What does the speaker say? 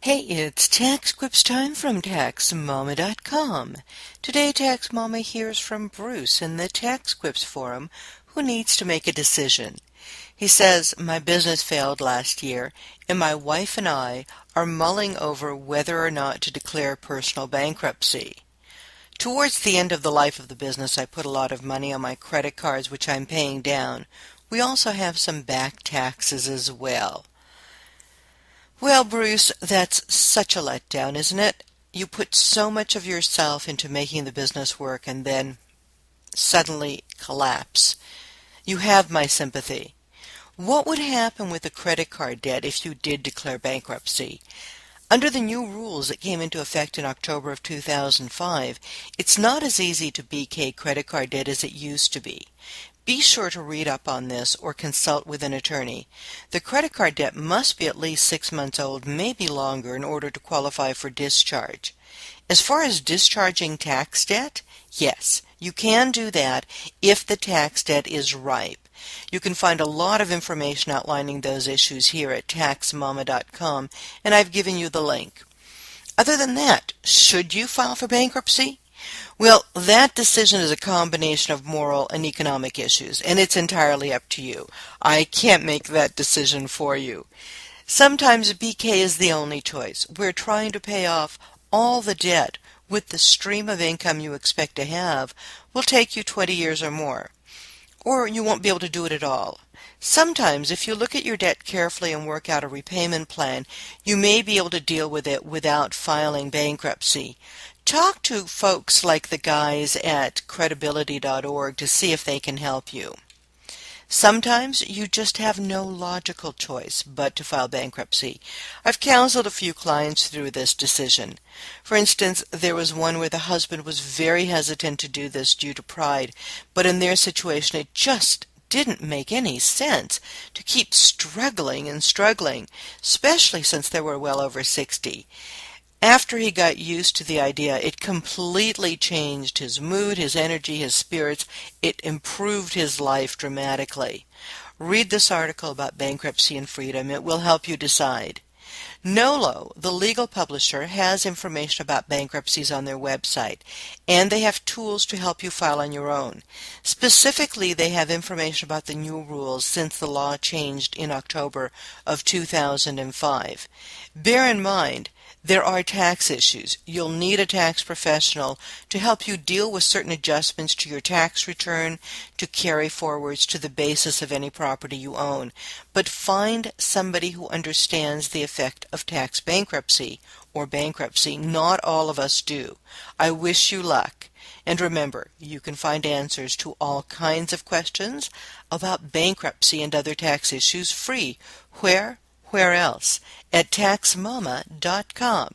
Hey, it's TaxQuips time from TaxMama.com. Today, TaxMama hears from Bruce in the TaxQuips Forum who needs to make a decision. He says, "My business failed last year, and my wife and I are mulling over whether or not to declare personal bankruptcy. Towards the end of the life of the business, I put a lot of money on my credit cards, which I'm paying down. We also have some back taxes as well." Well, Bruce, that's such a letdown, isn't it? You put so much of yourself into making the business work and then suddenly collapse. You have my sympathy. What would happen with the credit card debt if you did declare bankruptcy? Under the new rules that came into effect in October of 2005, it's not as easy to BK credit card debt as it used to be. Be sure to read up on this or consult with an attorney. The credit card debt must be at least 6 months old, maybe longer, in order to qualify for discharge. As far as discharging tax debt, yes, you can do that if the tax debt is ripe. You can find a lot of information outlining those issues here at TaxMama.com, and I've given you the link. Other than that, should you file for bankruptcy? Well, that decision is a combination of moral and economic issues, and it's entirely up to you. I can't make that decision for you. Sometimes BK is the only choice. We're trying to pay off all the debt with the stream of income you expect to have will take you 20 years or more. Or you won't be able to do it at all. Sometimes, if you look at your debt carefully and work out a repayment plan, you may be able to deal with it without filing bankruptcy. Talk to folks like the guys at credibility.org to see if they can help you. Sometimes you just have no logical choice but to file bankruptcy. I've counseled a few clients through this decision. For instance, there was one where the husband was very hesitant to do this due to pride, but in their situation it just didn't make any sense to keep struggling and struggling, especially since they were well over 60. After he got used to the idea, it completely changed his mood, his energy, his spirits. It improved his life dramatically. Read this article about bankruptcy and freedom. It will help you decide. Nolo, the legal publisher, has information about bankruptcies on their website, and they have tools to help you file on your own. Specifically, they have information about the new rules since the law changed in October of 2005. Bear in mind, there are tax issues. You'll need a tax professional to help you deal with certain adjustments to your tax return, to carry forwards to the basis of any property you own. But find somebody who understands the effect of tax bankruptcy or bankruptcy. Not all of us do. I wish you luck. And remember, you can find answers to all kinds of questions about bankruptcy and other tax issues free. Where else? At TaxMama.com.